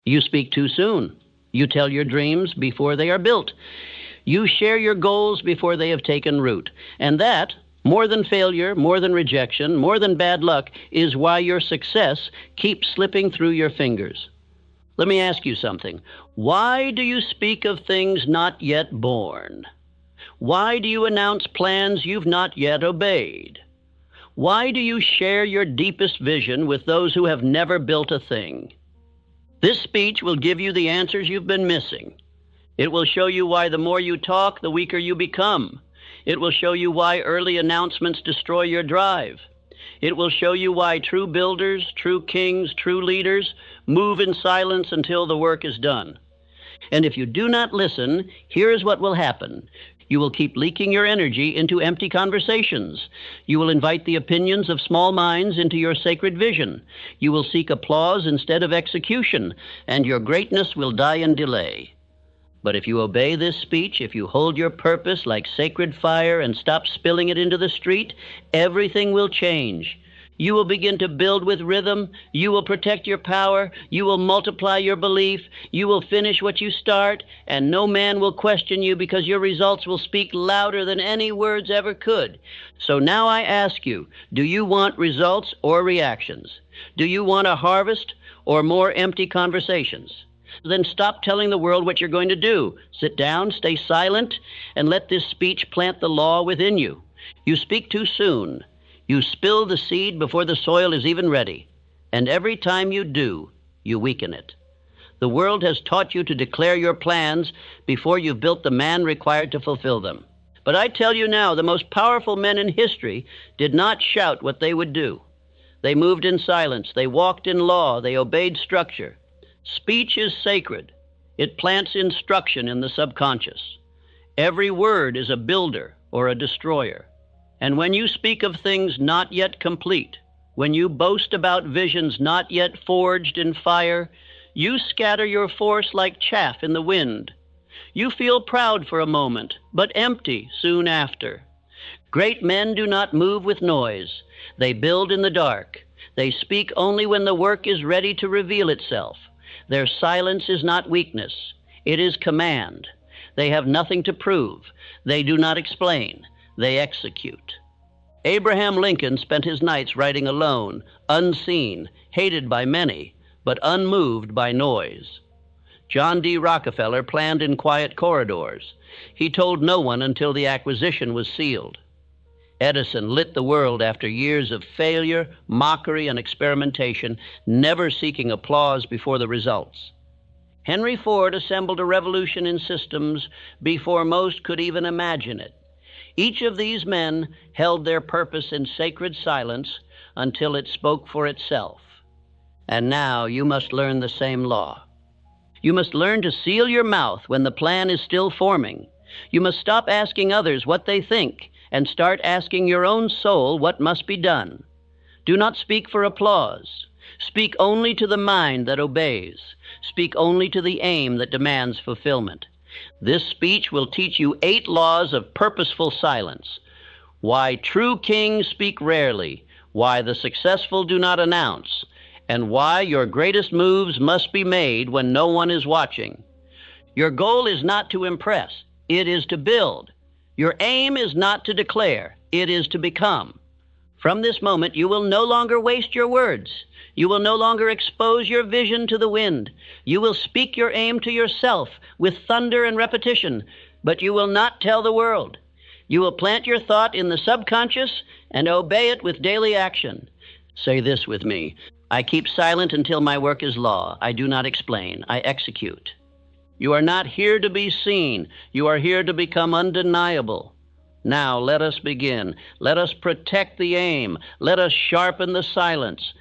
You speak too soon. You tell your dreams before they are built. You share your goals before they have taken root. And that, more than failure, more than rejection, more than bad luck, is why your success keeps slipping through your fingers. Let me ask you something. Why do you speak of things not yet born? Why do you announce plans you've not yet obeyed? Why do you share your deepest vision with those who have never built a thing? This speech will give you the answers you've been missing. It will show you why the more you talk, the weaker you become. It will show you why early announcements destroy your drive. It will show you why true builders, true kings, true leaders move in silence until the work is done. And if you do not listen, here's what will happen. You will keep leaking your energy into empty conversations. You will invite the opinions of small minds into your sacred vision. You will seek applause instead of execution, and your greatness will die in delay. But if you obey this speech, if you hold your purpose like sacred fire and stop spilling it into the street, everything will change. You will begin to build with rhythm. You will protect your power. You will multiply your belief. You will finish what you start, and no man will question you because your results will speak louder than any words ever could. So now I ask you, do you want results or reactions? Do you want a harvest or more empty conversations? Then stop telling the world what you're going to do. Sit down, stay silent, and let this speech plant the law within you. You speak too soon. You spill the seed before the soil is even ready, and every time you do, you weaken it. The world has taught you to declare your plans before you've built the man required to fulfill them. But I tell you now, the most powerful men in history did not shout what they would do. They moved in silence, they walked in law, they obeyed structure. Speech is sacred. It plants instruction in the subconscious. Every word is a builder or a destroyer. And when you speak of things not yet complete, when you boast about visions not yet forged in fire, you scatter your force like chaff in the wind. You feel proud for a moment, but empty soon after. Great men do not move with noise. They build in the dark. They speak only when the work is ready to reveal itself. Their silence is not weakness. It is command. They have nothing to prove. They do not explain. They execute. Abraham Lincoln spent his nights writing alone, unseen, hated by many, but unmoved by noise. John D. Rockefeller planned in quiet corridors. He told no one until the acquisition was sealed. Edison lit the world after years of failure, mockery, and experimentation, never seeking applause before the results. Henry Ford assembled a revolution in systems before most could even imagine it. Each of these men held their purpose in sacred silence until it spoke for itself. And now you must learn the same law. You must learn to seal your mouth when the plan is still forming. You must stop asking others what they think and start asking your own soul what must be done. Do not speak for applause. Speak only to the mind that obeys. Speak only to the aim that demands fulfillment. This speech will teach you 8 laws of purposeful silence. Why true kings speak rarely, why the successful do not announce, and why your greatest moves must be made when no one is watching. Your goal is not to impress, it is to build. Your aim is not to declare, it is to become. From this moment, you will no longer waste your words. You will no longer expose your vision to the wind. You will speak your aim to yourself with thunder and repetition, but you will not tell the world. You will plant your thought in the subconscious and obey it with daily action. Say this with me. I keep silent until my work is law. I do not explain. I execute. You are not here to be seen. You are here to become undeniable. Now let us begin. Let us protect the aim. Let us sharpen the silence.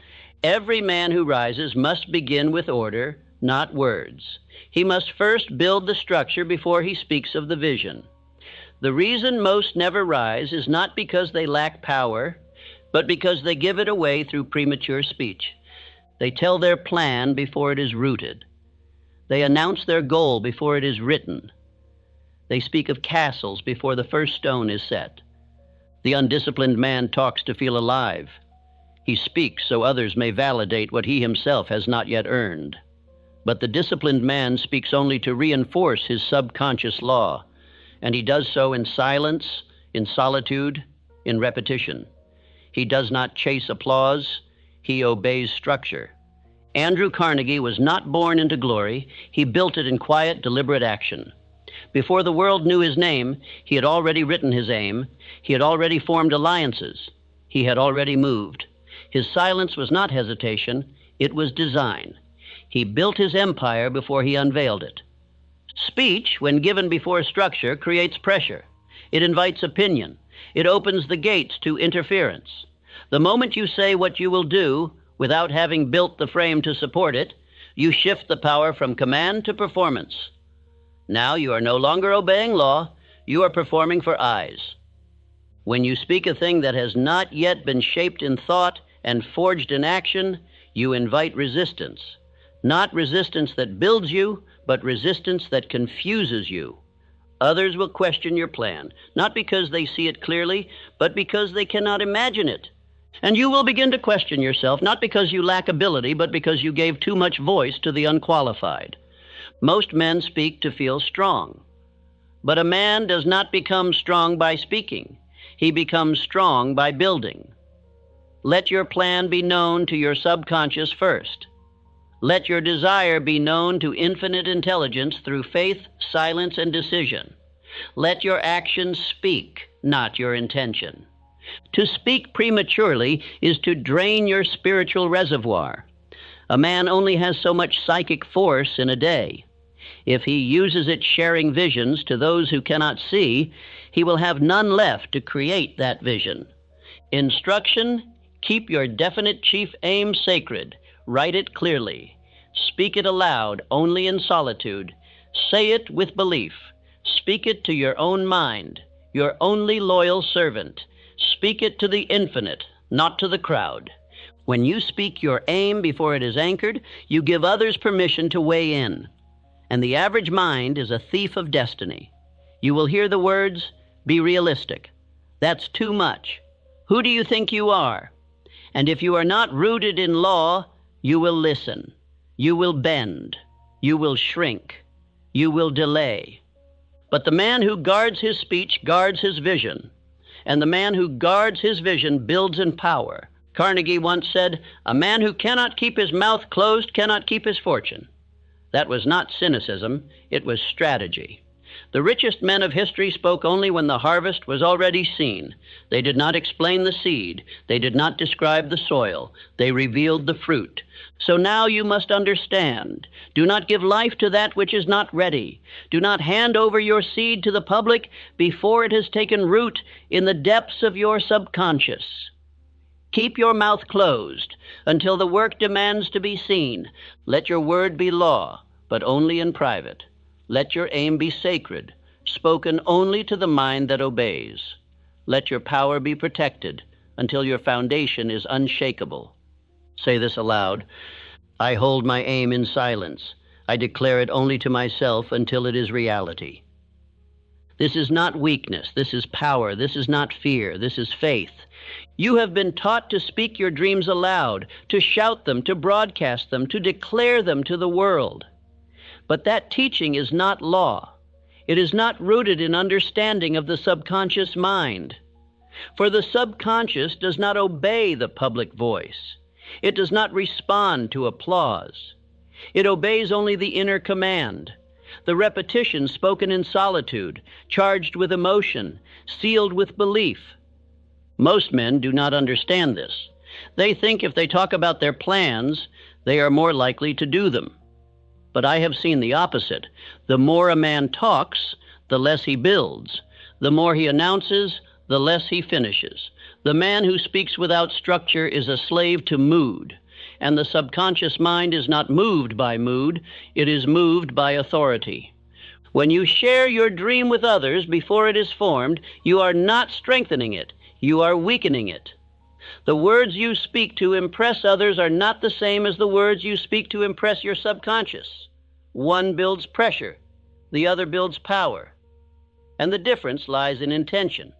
Every man who rises must begin with order, not words. He must first build the structure before he speaks of the vision. The reason most never rise is not because they lack power, but because they give it away through premature speech. They tell their plan before it is rooted. They announce their goal before it is written. They speak of castles before the first stone is set. The undisciplined man talks to feel alive. He speaks so others may validate what he himself has not yet earned. But the disciplined man speaks only to reinforce his subconscious law, and he does so in silence, in solitude, in repetition. He does not chase applause, he obeys structure. Andrew Carnegie was not born into glory, he built it in quiet, deliberate action. Before the world knew his name, he had already written his aim, he had already formed alliances, he had already moved. His silence was not hesitation, it was design. He built his empire before he unveiled it. Speech, when given before structure, creates pressure. It invites opinion. It opens the gates to interference. The moment you say what you will do without having built the frame to support it, you shift the power from command to performance. Now you are no longer obeying law, you are performing for eyes. When you speak a thing that has not yet been shaped in thought and forged in action, you invite resistance. Not resistance that builds you, but resistance that confuses you. Others will question your plan, not because they see it clearly, but because they cannot imagine it. And you will begin to question yourself, not because you lack ability, but because you gave too much voice to the unqualified. Most men speak to feel strong. But a man does not become strong by speaking. He becomes strong by building. Let your plan be known to your subconscious first. Let your desire be known to infinite intelligence through faith, silence, and decision. Let your actions speak, not your intention. To speak prematurely is to drain your spiritual reservoir. A man only has so much psychic force in a day. If he uses it sharing visions to those who cannot see, he will have none left to create that vision. Instruction: keep your definite chief aim sacred. Write it clearly. Speak it aloud, only in solitude. Say it with belief. Speak it to your own mind, your only loyal servant. Speak it to the infinite, not to the crowd. When you speak your aim before it is anchored, you give others permission to weigh in. And the average mind is a thief of destiny. You will hear the words, "Be realistic." That's too much. Who do you think you are? And if you are not rooted in law, you will listen. You will bend. You will shrink. You will delay. But the man who guards his speech guards his vision. And the man who guards his vision builds in power. Carnegie once said, "A man who cannot keep his mouth closed cannot keep his fortune." That was not cynicism, it was strategy. The richest men of history spoke only when the harvest was already seen. They did not explain the seed. They did not describe the soil. They revealed the fruit. So now you must understand. Do not give life to that which is not ready. Do not hand over your seed to the public before it has taken root in the depths of your subconscious. Keep your mouth closed until the work demands to be seen. Let your word be law, but only in private. Let your aim be sacred, spoken only to the mind that obeys. Let your power be protected until your foundation is unshakable. Say this aloud. I hold my aim in silence. I declare it only to myself until it is reality. This is not weakness. This is power. This is not fear. This is faith. You have been taught to speak your dreams aloud, to shout them, to broadcast them, to declare them to the world. But that teaching is not law. It is not rooted in understanding of the subconscious mind. For the subconscious does not obey the public voice. It does not respond to applause. It obeys only the inner command, the repetition spoken in solitude, charged with emotion, sealed with belief. Most men do not understand this. They think if they talk about their plans, they are more likely to do them. But I have seen the opposite. The more a man talks, the less he builds. The more he announces, the less he finishes. The man who speaks without structure is a slave to mood. And the subconscious mind is not moved by mood, it is moved by authority. When you share your dream with others before it is formed, you are not strengthening it, you are weakening it. The words you speak to impress others are not the same as the words you speak to impress your subconscious. One builds pressure, the other builds power. And the difference lies in intention.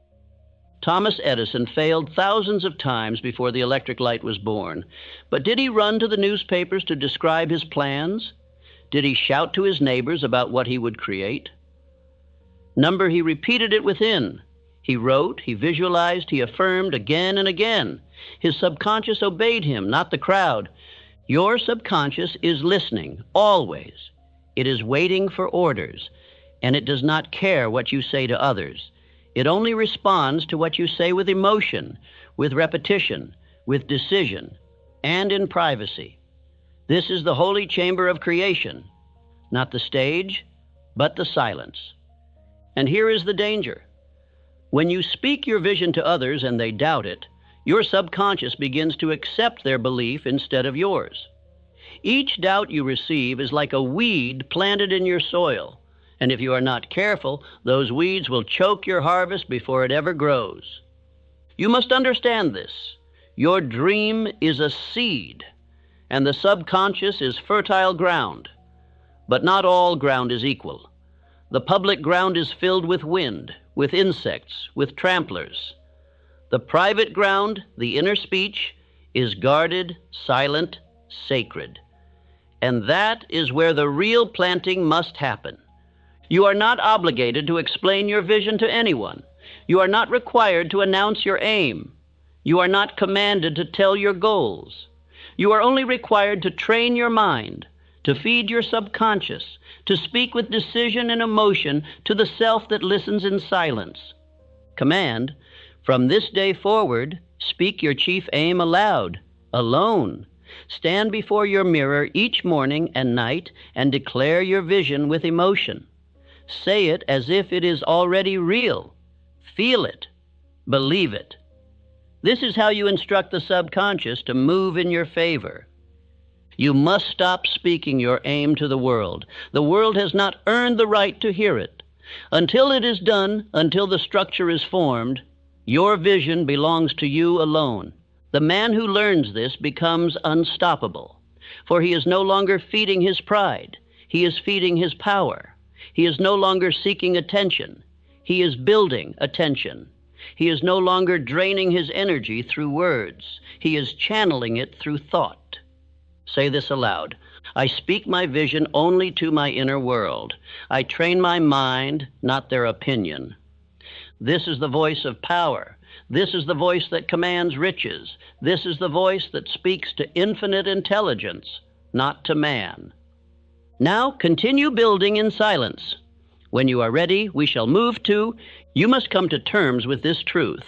Thomas Edison failed thousands of times before the electric light was born. But did he run to the newspapers to describe his plans? Did he shout to his neighbors about what he would create? Number, he repeated it within. He wrote, he visualized, he affirmed again and again. His subconscious obeyed him, not the crowd. Your subconscious is listening, always. It is waiting for orders, and it does not care what you say to others. It only responds to what you say with emotion, with repetition, with decision, and in privacy. This is the holy chamber of creation, not the stage, but the silence. And here is the danger. When you speak your vision to others and they doubt it, your subconscious begins to accept their belief instead of yours. Each doubt you receive is like a weed planted in your soil, and if you are not careful, those weeds will choke your harvest before it ever grows. You must understand this. Your dream is a seed, and the subconscious is fertile ground. But not all ground is equal. The public ground is filled with wind, with insects, with tramplers. The private ground, the inner speech, is guarded, silent, sacred. And that is where the real planting must happen. You are not obligated to explain your vision to anyone. You are not required to announce your aim. You are not commanded to tell your goals. You are only required to train your mind, to feed your subconscious, to speak with decision and emotion to the self that listens in silence. Command, from this day forward, speak your chief aim aloud, alone. Stand before your mirror each morning and night and declare your vision with emotion. Say it as if it is already real. Feel it. Believe it. This is how you instruct the subconscious to move in your favor. You must stop speaking your aim to the world. The world has not earned the right to hear it. Until it is done, until the structure is formed, your vision belongs to you alone. The man who learns this becomes unstoppable, for he is no longer feeding his pride. He is feeding his power. He is no longer seeking attention. He is building attention. He is no longer draining his energy through words. He is channeling it through thought. Say this aloud. I speak my vision only to my inner world. I train my mind, not their opinion. This is the voice of power. This is the voice that commands riches. This is the voice that speaks to infinite intelligence, not to man. Now continue building in silence. When you are ready, we shall move to, you must come to terms with this truth.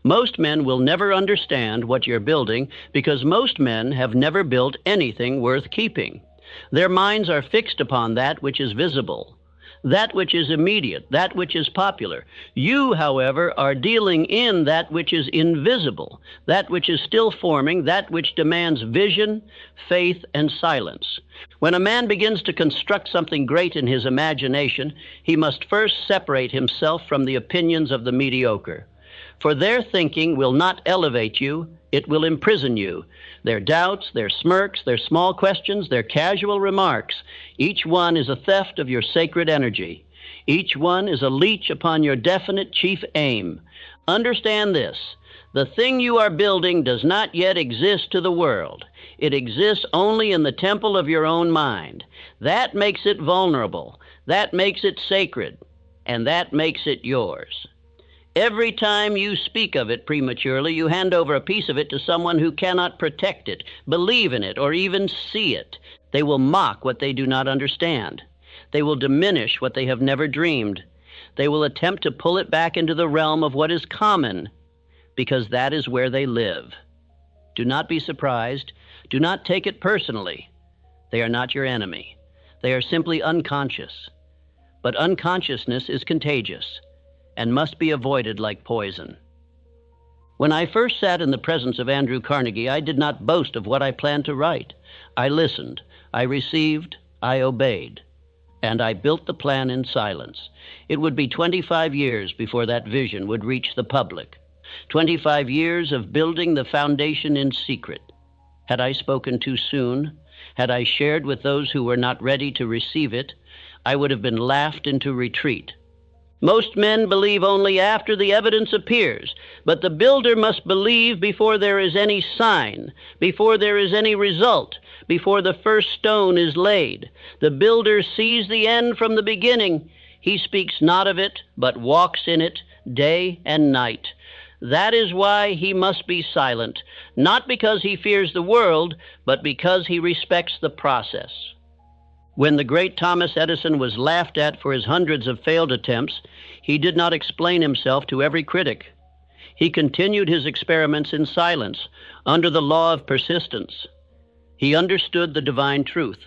Most men will never understand what you're building because most men have never built anything worth keeping. Their minds are fixed upon that which is visible, that which is immediate, that which is popular. You, however, are dealing in that which is invisible, that which is still forming, that which demands vision, faith, and silence. When a man begins to construct something great in his imagination, he must first separate himself from the opinions of the mediocre. For their thinking will not elevate you, it will imprison you. Their doubts, their smirks, their small questions, their casual remarks, each one is a theft of your sacred energy. Each one is a leech upon your definite chief aim. Understand this. The thing you are building does not yet exist to the world. It exists only in the temple of your own mind. That makes it vulnerable. That makes it sacred. And that makes it yours. Every time you speak of it prematurely, you hand over a piece of it to someone who cannot protect it, believe in it, or even see it. They will mock what they do not understand. They will diminish what they have never dreamed. They will attempt to pull it back into the realm of what is common, because that is where they live. Do not be surprised. Do not take it personally. They are not your enemy. They are simply unconscious. But unconsciousness is contagious and must be avoided like poison. When I first sat in the presence of Andrew Carnegie, I did not boast of what I planned to write. I listened, I received, I obeyed, and I built the plan in silence. It would be 25 years before that vision would reach the public. 25 years of building the foundation in secret. Had I spoken too soon, had I shared with those who were not ready to receive it, I would have been laughed into retreat. Most men believe only after the evidence appears, but the builder must believe before there is any sign, before there is any result, before the first stone is laid. The builder sees the end from the beginning. He speaks not of it, but walks in it day and night. That is why he must be silent, not because he fears the world, but because he respects the process. When the great Thomas Edison was laughed at for his hundreds of failed attempts, he did not explain himself to every critic. He continued his experiments in silence, under the law of persistence. He understood the divine truth.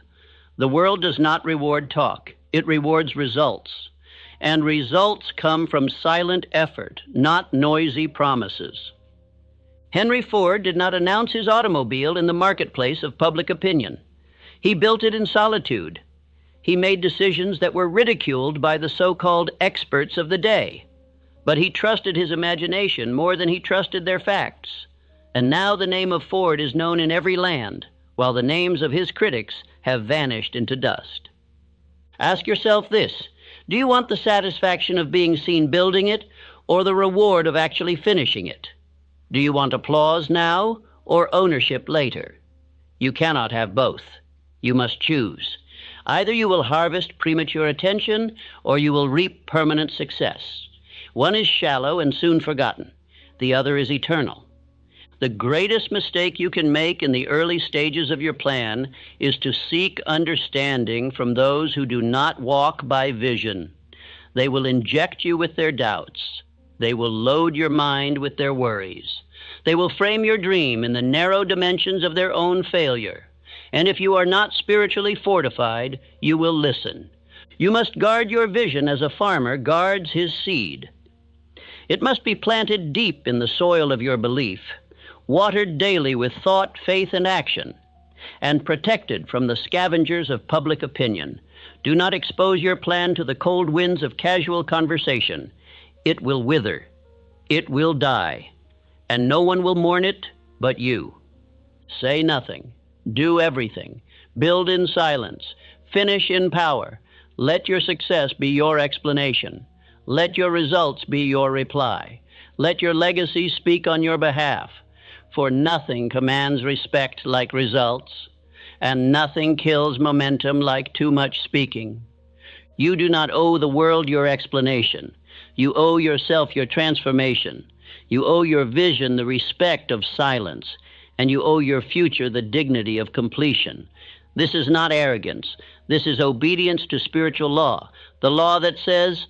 The world does not reward talk. It rewards results. And results come from silent effort, not noisy promises. Henry Ford did not announce his automobile in the marketplace of public opinion. He built it in solitude. He made decisions that were ridiculed by the so-called experts of the day. But he trusted his imagination more than he trusted their facts. And now the name of Ford is known in every land, while the names of his critics have vanished into dust. Ask yourself this: do you want the satisfaction of being seen building it, or the reward of actually finishing it? Do you want applause now, or ownership later? You cannot have both. You must choose. Either you will harvest premature attention, or you will reap permanent success. One is shallow and soon forgotten. The other is eternal. The greatest mistake you can make in the early stages of your plan is to seek understanding from those who do not walk by vision. They will inject you with their doubts. They will load your mind with their worries. They will frame your dream in the narrow dimensions of their own failure. And if you are not spiritually fortified, you will listen. You must guard your vision as a farmer guards his seed. It must be planted deep in the soil of your belief, watered daily with thought, faith, and action, and protected from the scavengers of public opinion. Do not expose your plan to the cold winds of casual conversation. It will wither. It will die. And no one will mourn it but you. Say nothing. Do everything. Build in silence. Finish in power. Let your success be your explanation. Let your results be your reply. Let your legacy speak on your behalf. For nothing commands respect like results, and nothing kills momentum like too much speaking. You do not owe the world your explanation. You owe yourself your transformation. You owe your vision the respect of silence, and you owe your future the dignity of completion. This is not arrogance. This is obedience to spiritual law, the law that says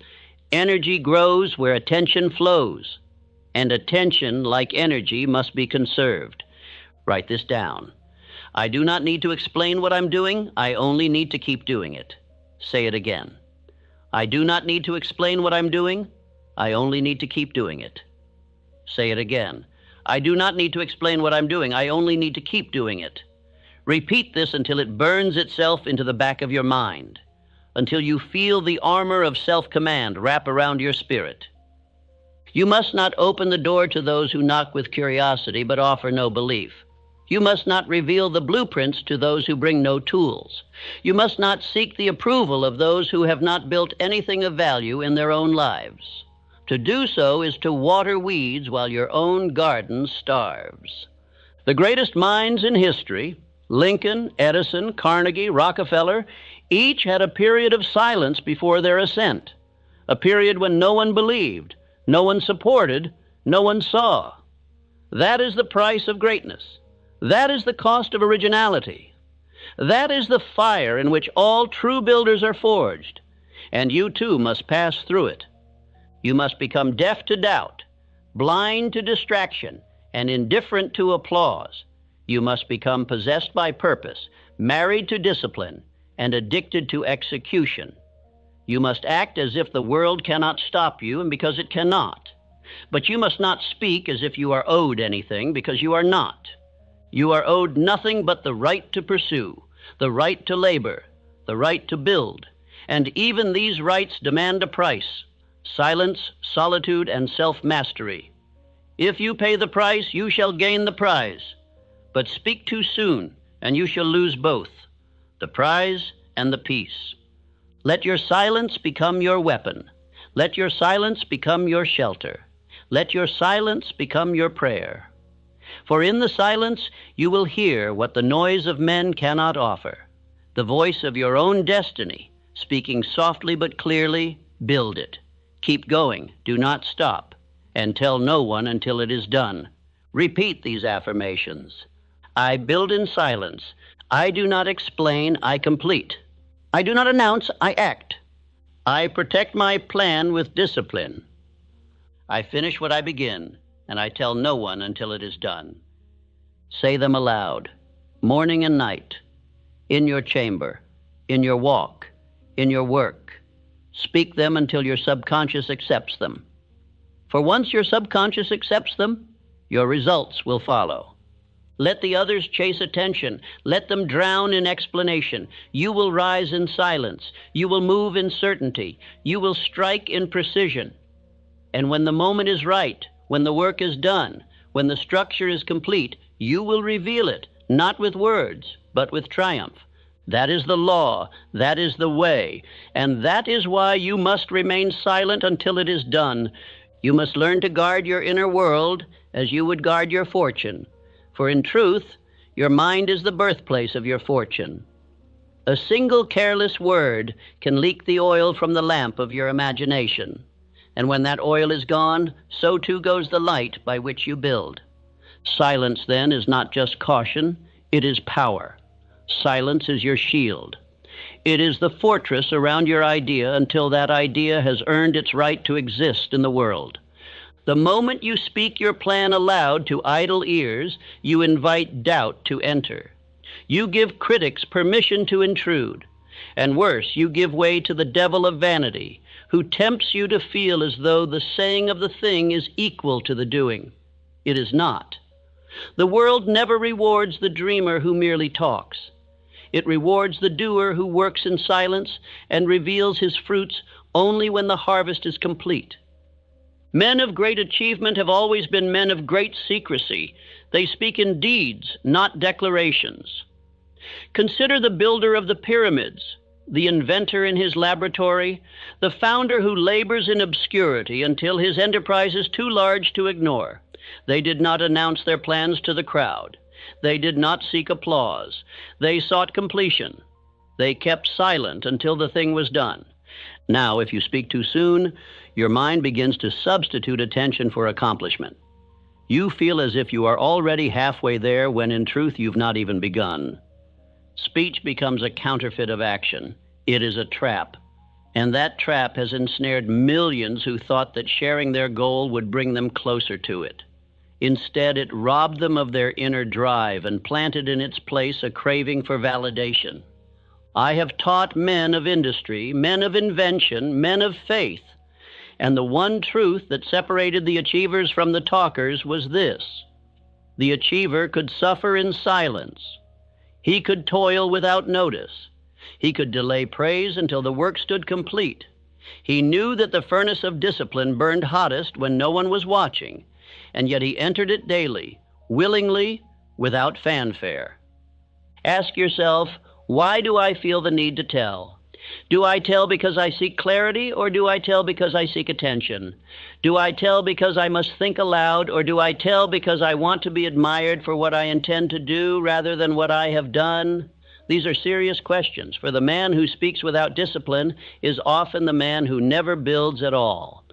energy grows where attention flows, and attention, like energy, must be conserved. Write this down. I do not need to explain what I'm doing. I only need to keep doing it. Say it again. I do not need to explain what I'm doing. I only need to keep doing it. Say it again. I do not need to explain what I'm doing. I only need to keep doing it. Repeat this until it burns itself into the back of your mind, until you feel the armor of self-command wrap around your spirit. You must not open the door to those who knock with curiosity but offer no belief. You must not reveal the blueprints to those who bring no tools. You must not seek the approval of those who have not built anything of value in their own lives. To do so is to water weeds while your own garden starves. The greatest minds in history, Lincoln, Edison, Carnegie, Rockefeller, each had a period of silence before their ascent, a period when no one believed, no one supported, no one saw. That is the price of greatness. That is the cost of originality. That is the fire in which all true builders are forged, and you too must pass through it. You must become deaf to doubt, blind to distraction, and indifferent to applause. You must become possessed by purpose, married to discipline, and addicted to execution. You must act as if the world cannot stop you, and because it cannot. But you must not speak as if you are owed anything, because you are not. You are owed nothing but the right to pursue, the right to labor, the right to build. And even these rights demand a price: silence, solitude, and self-mastery. If you pay the price, you shall gain the prize. But speak too soon, and you shall lose both, the prize and the peace. Let your silence become your weapon. Let your silence become your shelter. Let your silence become your prayer. For in the silence you will hear what the noise of men cannot offer, the voice of your own destiny, speaking softly but clearly. Build it. Keep going. Do not stop. And tell no one until it is done. Repeat these affirmations. I build in silence. I do not explain, I complete. I do not announce, I act. I protect my plan with discipline. I finish what I begin, and I tell no one until it is done. Say them aloud, morning and night, in your chamber, in your walk, in your work. Speak them until your subconscious accepts them. For once your subconscious accepts them, your results will follow. Let the others chase attention. Let them drown in explanation. You will rise in silence. You will move in certainty. You will strike in precision. And when the moment is right, when the work is done, when the structure is complete, you will reveal it, not with words, but with triumph. That is the law. That is the way. And that is why you must remain silent until it is done. You must learn to guard your inner world as you would guard your fortune. For in truth, your mind is the birthplace of your fortune. A single careless word can leak the oil from the lamp of your imagination. And when that oil is gone, so too goes the light by which you build. Silence, then, is not just caution, it is power. Silence is your shield. It is the fortress around your idea until that idea has earned its right to exist in the world. The moment you speak your plan aloud to idle ears, you invite doubt to enter. You give critics permission to intrude. And worse, you give way to the devil of vanity, who tempts you to feel as though the saying of the thing is equal to the doing. It is not. The world never rewards the dreamer who merely talks. It rewards the doer who works in silence and reveals his fruits only when the harvest is complete. Men of great achievement have always been men of great secrecy. They speak in deeds, not declarations. Consider the builder of the pyramids, the inventor in his laboratory, the founder who labors in obscurity until his enterprise is too large to ignore. They did not announce their plans to the crowd. They did not seek applause. They sought completion. They kept silent until the thing was done. Now, if you speak too soon, your mind begins to substitute attention for accomplishment. You feel as if you are already halfway there when in truth you've not even begun. Speech becomes a counterfeit of action. It is a trap. And that trap has ensnared millions who thought that sharing their goal would bring them closer to it. Instead, it robbed them of their inner drive and planted in its place a craving for validation. I have taught men of industry, men of invention, men of faith, and the one truth that separated the achievers from the talkers was this: the achiever could suffer in silence. He could toil without notice. He could delay praise until the work stood complete. He knew that the furnace of discipline burned hottest when no one was watching, and yet he entered it daily, willingly, without fanfare. Ask yourself, why do I feel the need to tell? Do I tell because I seek clarity, or do I tell because I seek attention? Do I tell because I must think aloud, or do I tell because I want to be admired for what I intend to do rather than what I have done? These are serious questions, for the man who speaks without discipline is often the man who never builds at all.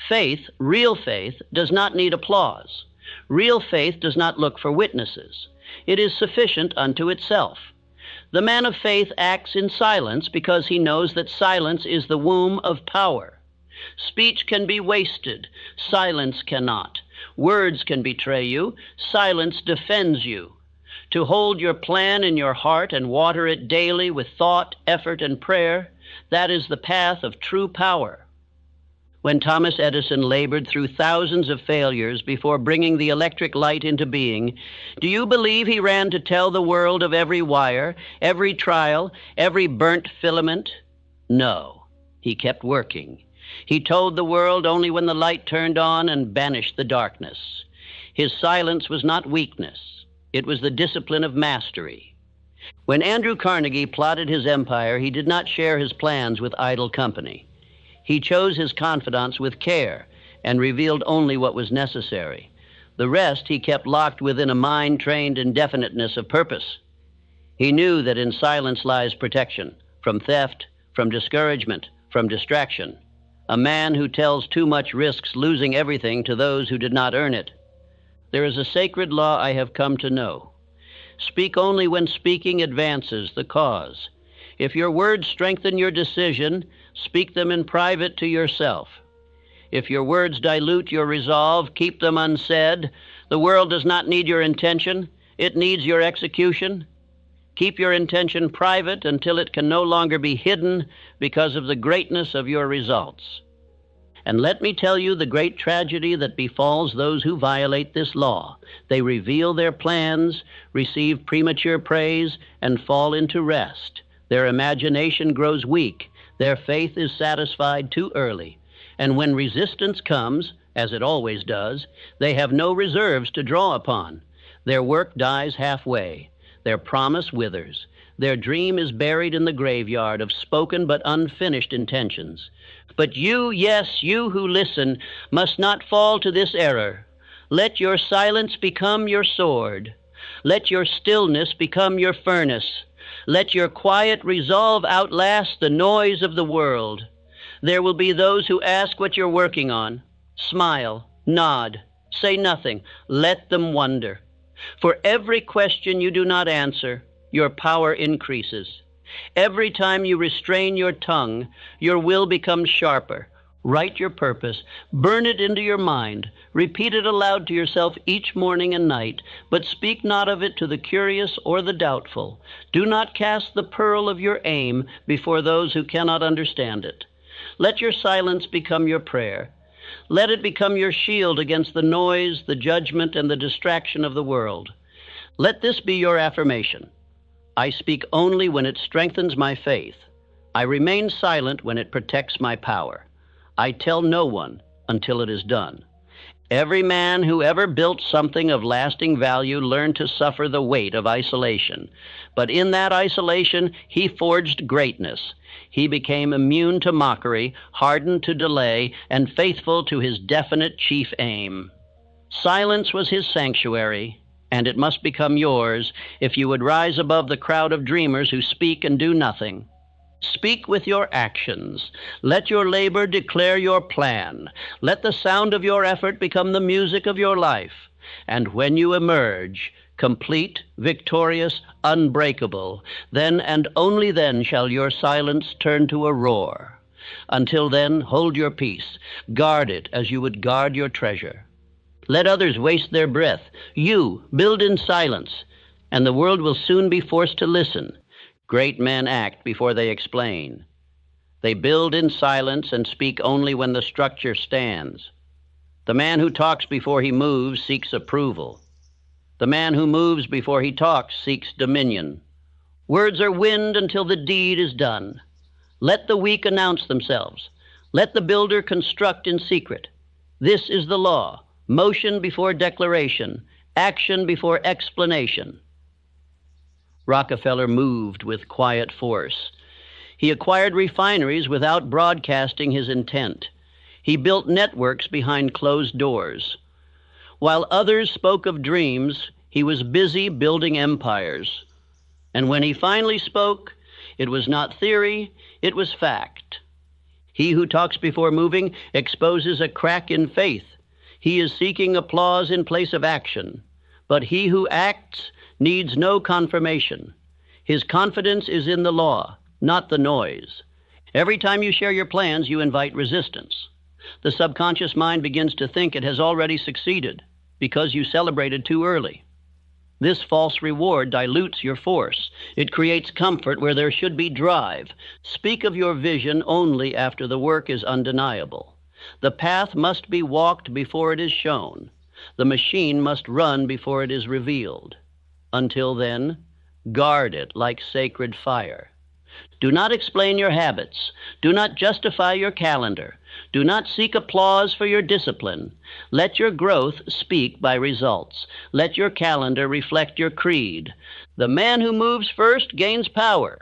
Faith, real faith, does not need applause. Real faith does not look for witnesses. It is sufficient unto itself. The man of faith acts in silence because he knows that silence is the womb of power. Speech can be wasted. Silence cannot. Words can betray you. Silence defends you. To hold your plan in your heart and water it daily with thought, effort, and prayer, that is the path of true power. When Thomas Edison labored through thousands of failures before bringing the electric light into being, do you believe he ran to tell the world of every wire, every trial, every burnt filament? No, he kept working. He told the world only when the light turned on and banished the darkness. His silence was not weakness. It was the discipline of mastery. When Andrew Carnegie plotted his empire, he did not share his plans with idle company. He chose his confidants with care and revealed only what was necessary. The rest he kept locked within a mind trained in definiteness of purpose. He knew that in silence lies protection from theft, from discouragement, from distraction. A man who tells too much risks losing everything to those who did not earn it. There is a sacred law I have come to know. Speak only when speaking advances the cause. If your words strengthen your decision, speak them in private to yourself. If your words dilute your resolve, keep them unsaid. The world does not need your intention, it needs your execution. Keep your intention private until it can no longer be hidden because of the greatness of your results. And let me tell you the great tragedy that befalls those who violate this law. They reveal their plans, receive premature praise, and fall into rest. Their imagination grows weak. Their faith is satisfied too early. And when resistance comes, as it always does, they have no reserves to draw upon. Their work dies halfway. Their promise withers. Their dream is buried in the graveyard of spoken but unfinished intentions. But you, yes, you who listen, must not fall to this error. Let your silence become your sword. Let your stillness become your furnace. Let your quiet resolve outlast the noise of the world. There will be those who ask what you're working on. Smile, nod, say nothing. Let them wonder. For every question you do not answer, your power increases. Every time you restrain your tongue, your will becomes sharper. Write your purpose, burn it into your mind, repeat it aloud to yourself each morning and night, but speak not of it to the curious or the doubtful. Do not cast the pearl of your aim before those who cannot understand it. Let your silence become your prayer. Let it become your shield against the noise, the judgment, and the distraction of the world. Let this be your affirmation. I speak only when it strengthens my faith. I remain silent when it protects my power. I tell no one until it is done. Every man who ever built something of lasting value learned to suffer the weight of isolation. But in that isolation, he forged greatness. He became immune to mockery, hardened to delay, and faithful to his definite chief aim. Silence was his sanctuary, and it must become yours if you would rise above the crowd of dreamers who speak and do nothing. Speak with your actions. Let your labor declare your plan. Let the sound of your effort become the music of your life. And when you emerge, complete, victorious, unbreakable, then and only then shall your silence turn to a roar. Until then, hold your peace. Guard it as you would guard your treasure. Let others waste their breath. You build in silence, and the world will soon be forced to listen. Great men act before they explain. They build in silence and speak only when the structure stands. The man who talks before he moves seeks approval. The man who moves before he talks seeks dominion. Words are wind until the deed is done. Let the weak announce themselves. Let the builder construct in secret. This is the law. Motion before declaration. Action before explanation. Rockefeller moved with quiet force. He acquired refineries without broadcasting his intent. He built networks behind closed doors. While others spoke of dreams, he was busy building empires. And when he finally spoke, it was not theory, it was fact. He who talks before moving exposes a crack in faith. He is seeking applause in place of action. But he who acts needs no confirmation. His confidence is in the law, not the noise. Every time you share your plans, you invite resistance. The subconscious mind begins to think it has already succeeded because you celebrated too early. This false reward dilutes your force. It creates comfort where there should be drive. Speak of your vision only after the work is undeniable. The path must be walked before it is shown. The machine must run before it is revealed. Until then, guard it like sacred fire. Do not explain your habits. Do not justify your calendar. Do not seek applause for your discipline. Let your growth speak by results. Let your calendar reflect your creed. The man who moves first gains power.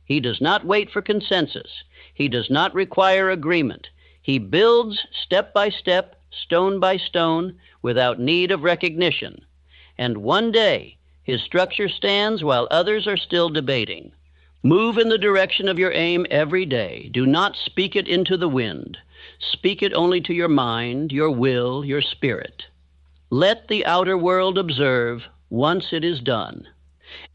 He does not wait for consensus. He does not require agreement. He builds step by step, stone by stone, without need of recognition. And one day, his structure stands while others are still debating. Move in the direction of your aim every day. Do not speak it into the wind. Speak it only to your mind, your will, your spirit. Let the outer world observe once it is done.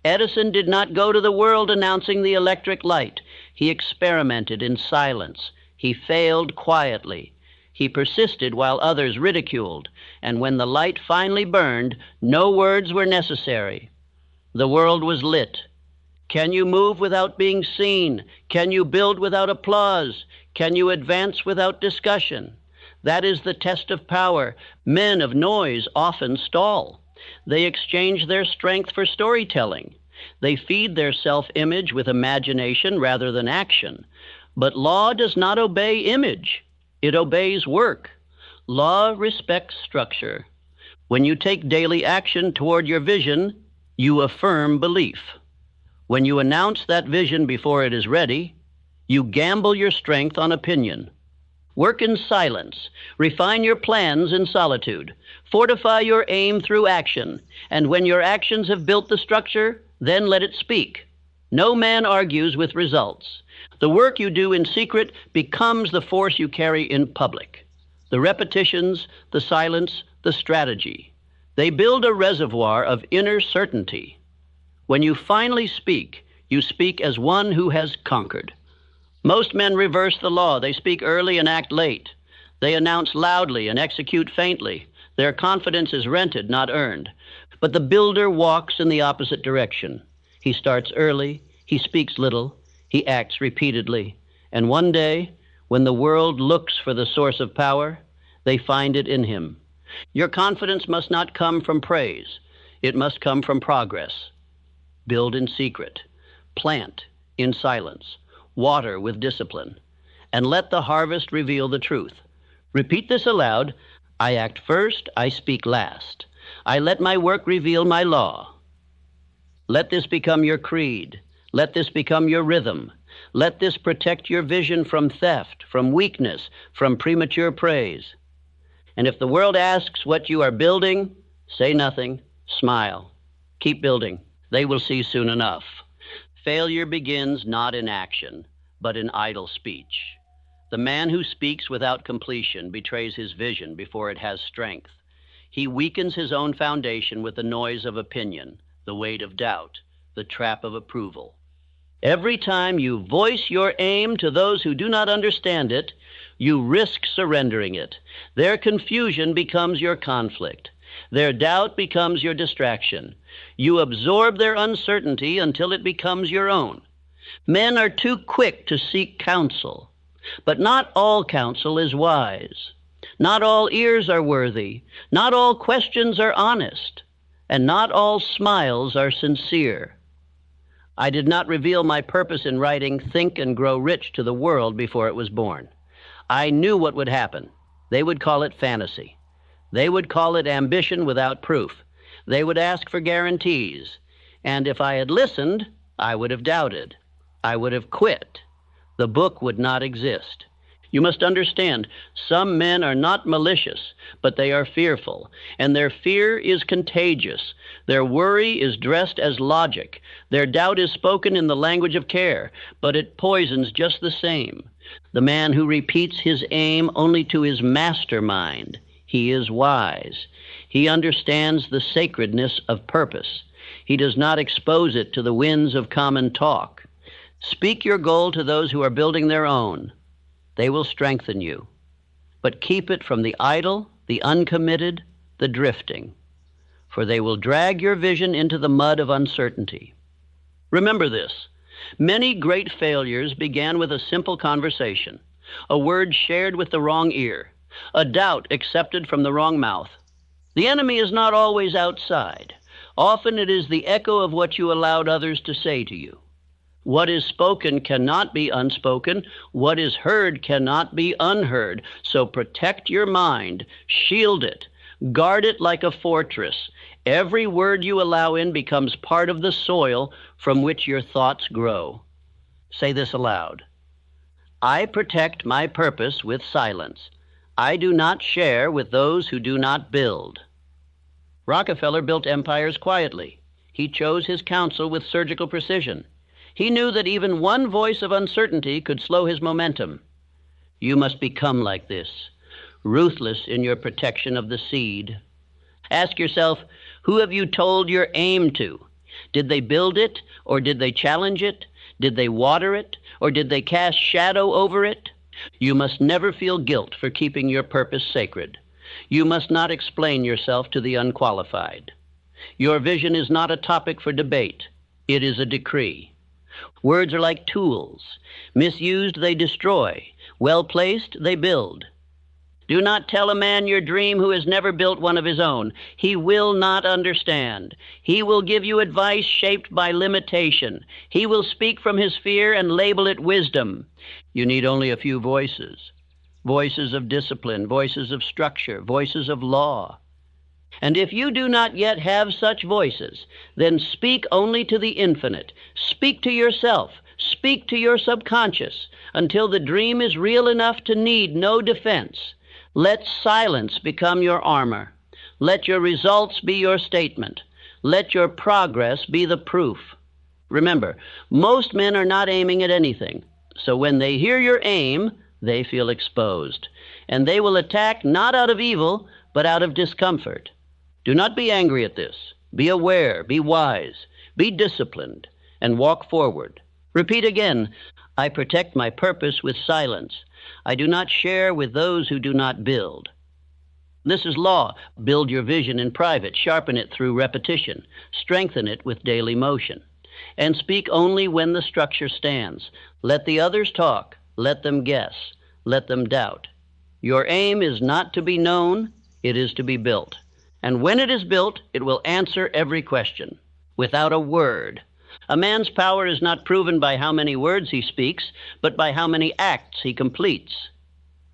Edison did not go to the world announcing the electric light. He experimented in silence. He failed quietly. He persisted while others ridiculed, and when the light finally burned, no words were necessary. The world was lit. Can you move without being seen? Can you build without applause? Can you advance without discussion? That is the test of power. Men of noise often stall. They exchange their strength for storytelling. They feed their self-image with imagination rather than action. But law does not obey image. It obeys work. Law respects structure. When you take daily action toward your vision, you affirm belief. When you announce that vision before it is ready, you gamble your strength on opinion. Work in silence. Refine your plans in solitude. Fortify your aim through action. And when your actions have built the structure, then let it speak. No man argues with results. The work you do in secret becomes the force you carry in public. The repetitions, the silence, the strategy. They build a reservoir of inner certainty. When you finally speak, you speak as one who has conquered. Most men reverse the law. They speak early and act late. They announce loudly and execute faintly. Their confidence is rented, not earned. But the builder walks in the opposite direction. He starts early, he speaks little, he acts repeatedly. And one day, when the world looks for the source of power, they find it in him. Your confidence must not come from praise. It must come from progress. Build in secret. Plant in silence. Water with discipline. And let the harvest reveal the truth. Repeat this aloud. I act first, I speak last. I let my work reveal my law. Let this become your creed. Let this become your rhythm. Let this protect your vision from theft, from weakness, from premature praise. And if the world asks what you are building, say nothing, smile. Keep building. They will see soon enough. Failure begins not in action, but in idle speech. The man who speaks without completion betrays his vision before it has strength. He weakens his own foundation with the noise of opinion, the weight of doubt, the trap of approval. Every time you voice your aim to those who do not understand it, you risk surrendering it. Their confusion becomes your conflict. Their doubt becomes your distraction. You absorb their uncertainty until it becomes your own. Men are too quick to seek counsel, but not all counsel is wise. Not all ears are worthy. Not all questions are honest. And not all smiles are sincere. I did not reveal my purpose in writing Think and Grow Rich to the world before it was born. I knew what would happen. They would call it fantasy. They would call it ambition without proof. They would ask for guarantees. And if I had listened, I would have doubted. I would have quit. The book would not exist. You must understand, some men are not malicious, but they are fearful, and their fear is contagious. Their worry is dressed as logic. Their doubt is spoken in the language of care, but it poisons just the same. The man who repeats his aim only to his mastermind, he is wise. He understands the sacredness of purpose. He does not expose it to the winds of common talk. Speak your goal to those who are building their own. They will strengthen you. But keep it from the idle, the uncommitted, the drifting, for they will drag your vision into the mud of uncertainty. Remember this. Many great failures began with a simple conversation, a word shared with the wrong ear, a doubt accepted from the wrong mouth. The enemy is not always outside. Often it is the echo of what you allowed others to say to you. What is spoken cannot be unspoken. What is heard cannot be unheard. So protect your mind, shield it, guard it like a fortress. Every word you allow in becomes part of the soil from which your thoughts grow. Say this aloud. I protect my purpose with silence. I do not share with those who do not build. Rockefeller built empires quietly. He chose his counsel with surgical precision. He knew that even one voice of uncertainty could slow his momentum. You must become like this, ruthless in your protection of the seed. Ask yourself, who have you told your aim to? Did they build it, or did they challenge it? Did they water it, or did they cast shadow over it? You must never feel guilt for keeping your purpose sacred. You must not explain yourself to the unqualified. Your vision is not a topic for debate. It is a decree. Words are like tools. Misused, they destroy. Well placed, they build. Do not tell a man your dream who has never built one of his own. He will not understand. He will give you advice shaped by limitation. He will speak from his fear and label it wisdom. You need only a few voices. Voices of discipline, voices of structure, voices of law. And if you do not yet have such voices, then speak only to the infinite. Speak to yourself. Speak to your subconscious until the dream is real enough to need no defense. Let silence become your armor. Let your results be your statement. Let your progress be the proof. Remember, most men are not aiming at anything. So when they hear your aim, they feel exposed. And they will attack not out of evil, but out of discomfort. Do not be angry at this. Be aware, be wise, be disciplined, and walk forward. Repeat again, I protect my purpose with silence. I do not share with those who do not build. This is law. Build your vision in private. Sharpen it through repetition. Strengthen it with daily motion. And speak only when the structure stands. Let the others talk. Let them guess. Let them doubt. Your aim is not to be known. It is to be built. And when it is built, it will answer every question, without a word. A man's power is not proven by how many words he speaks, but by how many acts he completes.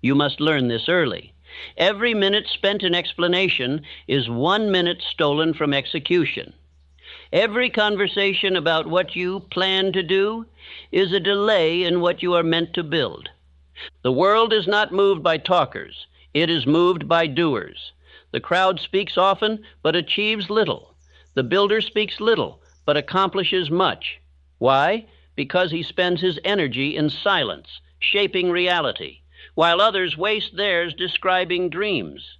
You must learn this early. Every minute spent in explanation is 1 minute stolen from execution. Every conversation about what you plan to do is a delay in what you are meant to build. The world is not moved by talkers. It is moved by doers. The crowd speaks often, but achieves little. The builder speaks little, but accomplishes much. Why? Because he spends his energy in silence, shaping reality, while others waste theirs describing dreams.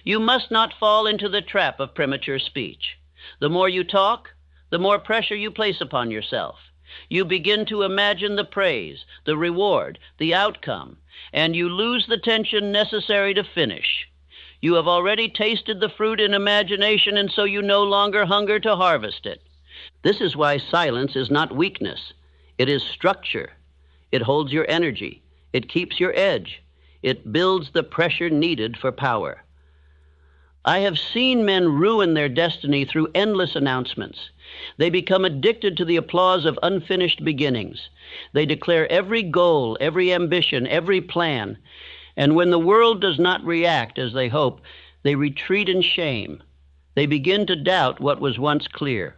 You must not fall into the trap of premature speech. The more you talk, the more pressure you place upon yourself. You begin to imagine the praise, the reward, the outcome, and you lose the tension necessary to finish. You have already tasted the fruit in imagination, and so you no longer hunger to harvest it. This is why silence is not weakness. It is structure. It holds your energy. It keeps your edge. It builds the pressure needed for power. I have seen men ruin their destiny through endless announcements. They become addicted to the applause of unfinished beginnings. They declare every goal, every ambition, every plan. And when the world does not react as they hope, they retreat in shame. They begin to doubt what was once clear.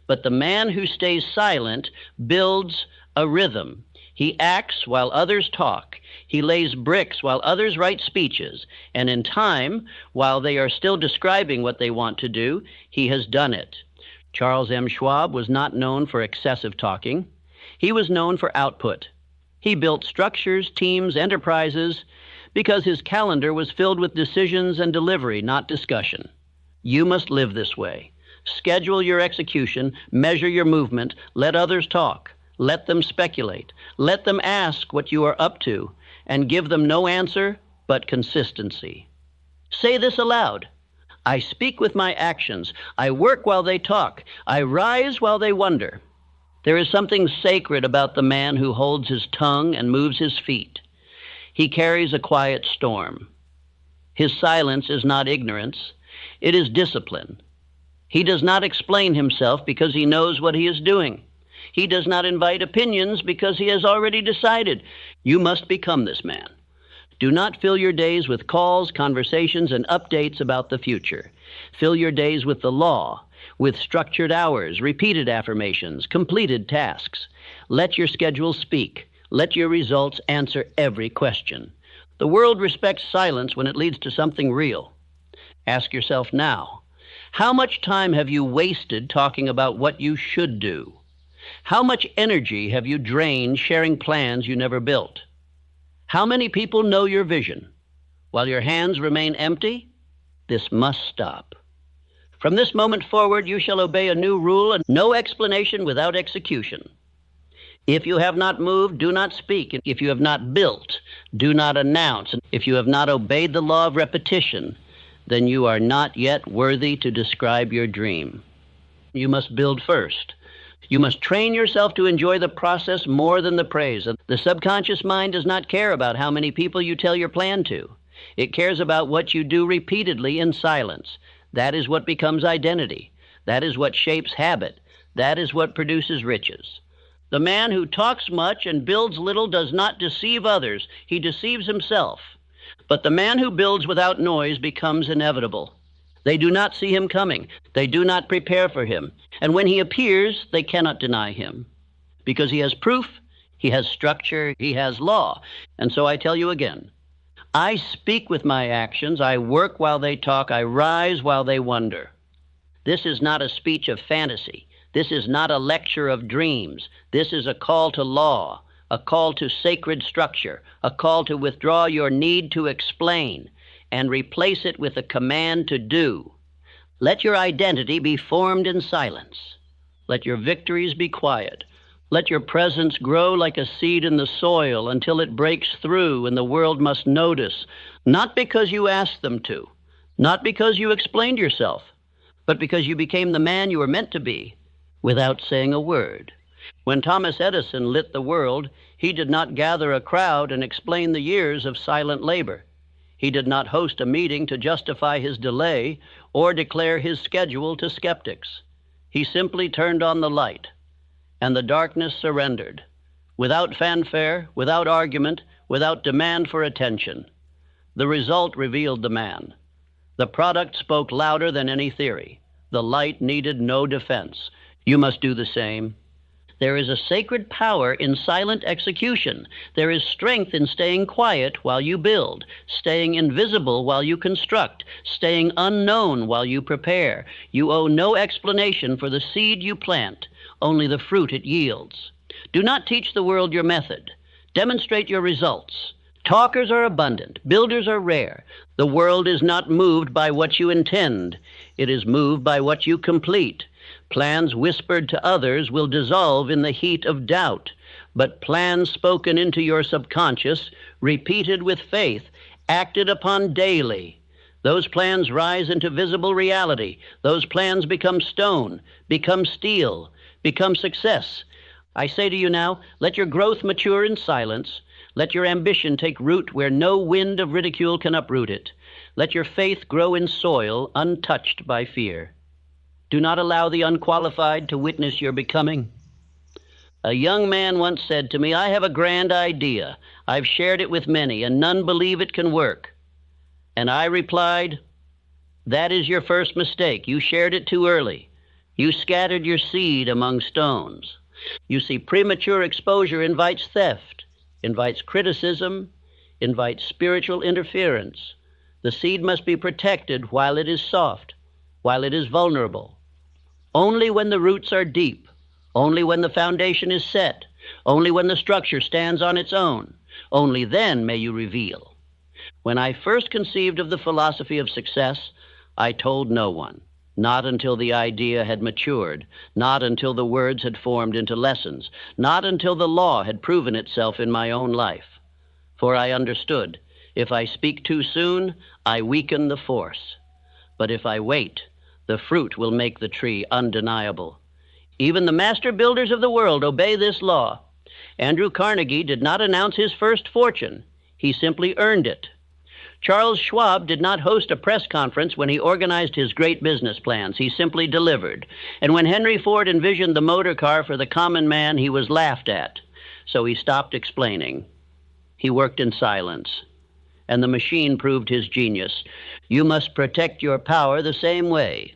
But the man who stays silent builds a rhythm. He acts while others talk. He lays bricks while others write speeches. And in time, while they are still describing what they want to do, he has done it. Charles M. Schwab was not known for excessive talking. He was known for output. He built structures, teams, enterprises, because his calendar was filled with decisions and delivery, not discussion. You must live this way. Schedule your execution, measure your movement, let others talk, let them speculate, let them ask what you are up to, and give them no answer but consistency. Say this aloud. I speak with my actions. I work while they talk. I rise while they wonder. There is something sacred about the man who holds his tongue and moves his feet. He carries a quiet storm. His silence is not ignorance. It is discipline. He does not explain himself because he knows what he is doing. He does not invite opinions because he has already decided. You must become this man. Do not fill your days with calls, conversations, and updates about the future. Fill your days with the law, with structured hours, repeated affirmations, completed tasks. Let your schedule speak. Let your results answer every question. The world respects silence when it leads to something real. Ask yourself now, how much time have you wasted talking about what you should do? How much energy have you drained sharing plans you never built? How many people know your vision? While your hands remain empty, this must stop. From this moment forward, you shall obey a new rule and no explanation without execution. If you have not moved, do not speak. If you have not built, do not announce. If you have not obeyed the law of repetition, then you are not yet worthy to describe your dream. You must build first. You must train yourself to enjoy the process more than the praise. The subconscious mind does not care about how many people you tell your plan to. It cares about what you do repeatedly in silence. That is what becomes identity. That is what shapes habit. That is what produces riches. The man who talks much and builds little does not deceive others. He deceives himself. But the man who builds without noise becomes inevitable. They do not see him coming. They do not prepare for him. And when he appears, they cannot deny him. Because he has proof, he has structure, he has law. And so I tell you again, I speak with my actions, I work while they talk, I rise while they wonder. This is not a speech of fantasy. This is not a lecture of dreams. This is a call to law, a call to sacred structure, a call to withdraw your need to explain and replace it with a command to do. Let your identity be formed in silence. Let your victories be quiet. Let your presence grow like a seed in the soil until it breaks through and the world must notice, not because you asked them to, not because you explained yourself, but because you became the man you were meant to be without saying a word. When Thomas Edison lit the world, he did not gather a crowd and explain the years of silent labor. He did not host a meeting to justify his delay or declare his schedule to skeptics. He simply turned on the light, and the darkness surrendered, without fanfare, without argument, without demand for attention. The result revealed the man. The product spoke louder than any theory. The light needed no defense. You must do the same. There is a sacred power in silent execution. There is strength in staying quiet while you build, staying invisible while you construct, staying unknown while you prepare. You owe no explanation for the seed you plant, only the fruit it yields. Do not teach the world your method. Demonstrate your results. Talkers are abundant. Builders are rare. The world is not moved by what you intend. It is moved by what you complete. Plans whispered to others will dissolve in the heat of doubt, but plans spoken into your subconscious, repeated with faith, acted upon daily. Those plans rise into visible reality. Those plans become stone, become steel, become success. I say to you now, let your growth mature in silence. Let your ambition take root where no wind of ridicule can uproot it. Let your faith grow in soil untouched by fear. Do not allow the unqualified to witness your becoming. A young man once said to me, I have a grand idea. I've shared it with many, and none believe it can work. And I replied, that is your first mistake. You shared it too early. You scattered your seed among stones. You see, premature exposure invites theft, invites criticism, invites spiritual interference. The seed must be protected while it is soft, while it is vulnerable. Only when the roots are deep, only when the foundation is set, only when the structure stands on its own, only then may you reveal. When I first conceived of the philosophy of success, I told no one, not until the idea had matured, not until the words had formed into lessons, not until the law had proven itself in my own life. For I understood, if I speak too soon, I weaken the force. But if I wait, the fruit will make the tree undeniable. Even the master builders of the world obey this law. Andrew Carnegie did not announce his first fortune. He simply earned it. Charles Schwab did not host a press conference when he organized his great business plans. He simply delivered. And when Henry Ford envisioned the motor car for the common man, he was laughed at. So he stopped explaining. He worked in silence. and the machine proved his genius. You must protect your power the same way.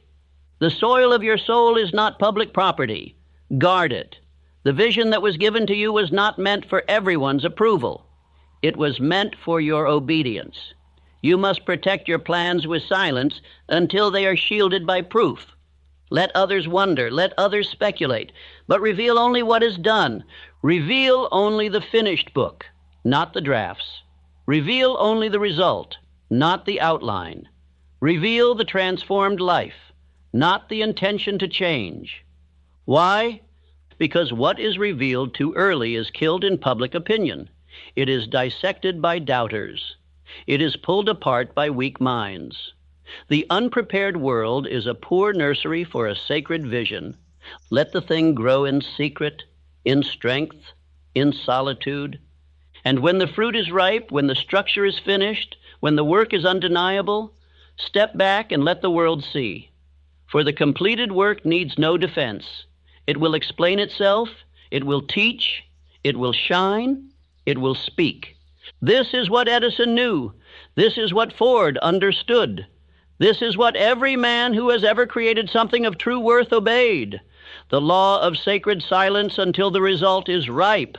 The soil of your soul is not public property. Guard it. The vision that was given to you was not meant for everyone's approval. It was meant for your obedience. You must protect your plans with silence until they are shielded by proof. Let others wonder, let others speculate, but reveal only what is done. Reveal only the finished book, not the drafts. Reveal only the result, not the outline. Reveal the transformed life, not the intention to change. Why? Because what is revealed too early is killed in public opinion. It is dissected by doubters. It is pulled apart by weak minds. The unprepared world is a poor nursery for a sacred vision. Let the thing grow in secret, in strength, in solitude. And when the fruit is ripe, when the structure is finished, when the work is undeniable, step back and let the world see. For the completed work needs no defense. It will explain itself, it will teach, it will shine, it will speak. This is what Edison knew. This is what Ford understood. This is what every man who has ever created something of true worth obeyed. The law of sacred silence until the result is ripe.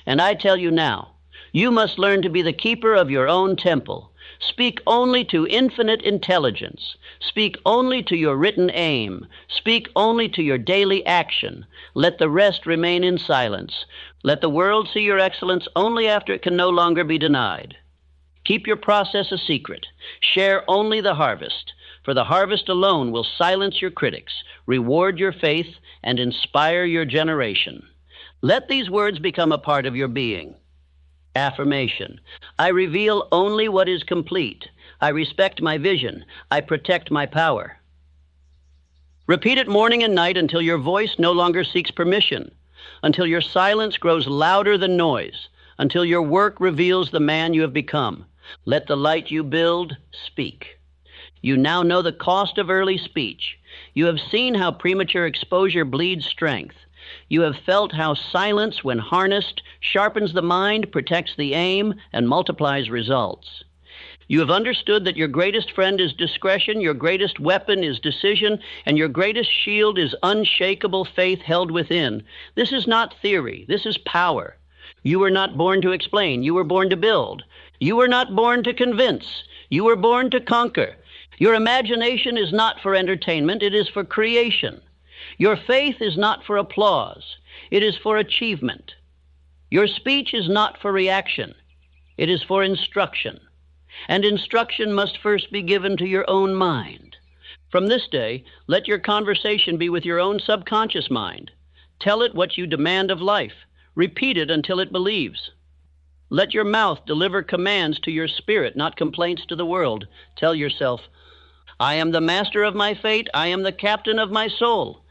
And I tell you now, you must learn to be the keeper of your own temple. Speak only to infinite intelligence. Speak only to your written aim. Speak only to your daily action. Let the rest remain in silence. Let the world see your excellence only after it can no longer be denied. Keep your process a secret. Share only the harvest, for the harvest alone will silence your critics, reward your faith, and inspire your generation. Let these words become a part of your being. Affirmation. I reveal only what is complete. I respect my vision. I protect my power. Repeat it morning and night until your voice no longer seeks permission, until your silence grows louder than noise, until your work reveals the man you have become. Let the light you build speak. You now know the cost of early speech. You have seen how premature exposure bleeds strength. You have felt how silence, when harnessed, sharpens the mind, protects the aim, and multiplies results. You have understood that your greatest friend is discretion, your greatest weapon is decision, and your greatest shield is unshakable faith held within. This is not theory. This is power. You were not born to explain. You were born to build. You were not born to convince. You were born to conquer. Your imagination is not for entertainment. It is for creation. Your faith is not for applause. It is for achievement. Your speech is not for reaction. It is for instruction. And instruction must first be given to your own mind. From this day, let your conversation be with your own subconscious mind. Tell it what you demand of life. Repeat it until it believes. Let your mouth deliver commands to your spirit, not complaints to the world. Tell yourself, I am the master of my fate. I am the captain of my soul.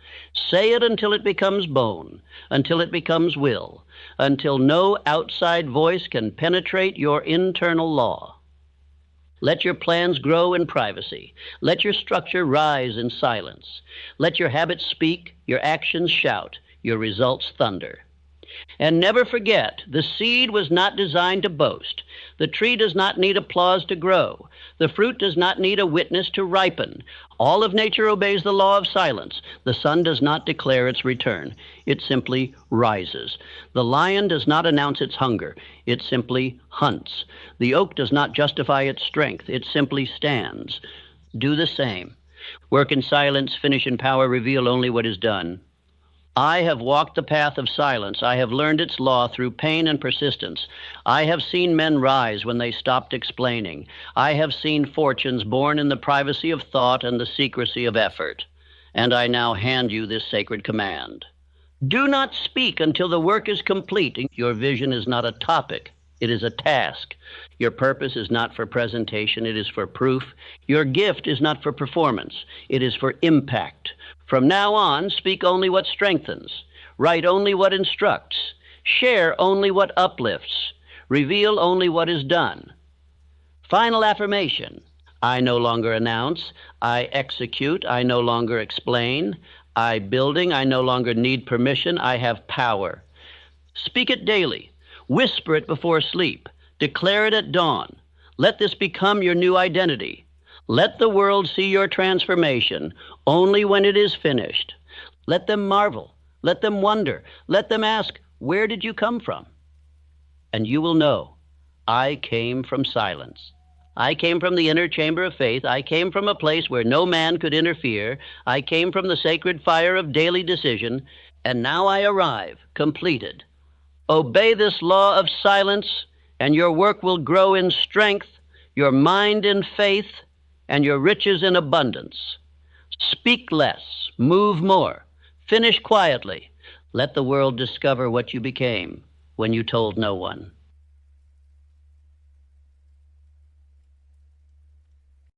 Say it until it becomes bone, until it becomes will, until no outside voice can penetrate your internal law. Let your plans grow in privacy. Let your structure rise in silence. Let your habits speak, your actions shout, your results thunder. And never forget, the seed was not designed to boast. The tree does not need applause to grow. The fruit does not need a witness to ripen. All of nature obeys the law of silence. The sun does not declare its return. It simply rises. The lion does not announce its hunger. It simply hunts. The oak does not justify its strength. It simply stands. Do the same. Work in silence, finish in power, reveal only what is done. I have walked the path of silence. I have learned its law through pain and persistence. I have seen men rise when they stopped explaining. I have seen fortunes born in the privacy of thought and the secrecy of effort. And I now hand you this sacred command. Do not speak until the work is complete. Your vision is not a topic. It is a task. Your purpose is not for presentation. It is for proof. Your gift is not for performance. It is for impact. From now on, speak only what strengthens. Write only what instructs. Share only what uplifts. Reveal only what is done. Final affirmation. I no longer announce. I execute. I no longer explain. I building. I no longer need permission. I have power. Speak it daily. Whisper it before sleep. Declare it at dawn. Let this become your new identity. Let the world see your transformation only when it is finished. Let them marvel. Let them wonder. Let them ask, where did you come from? And you will know, I came from silence. I came from the inner chamber of faith. I came from a place where no man could interfere. I came from the sacred fire of daily decision. And now I arrive, completed. Obey this law of silence, and your work will grow in strength, your mind in faith, and your riches in abundance. Speak less, move more, finish quietly. Let the world discover what you became when you told no one.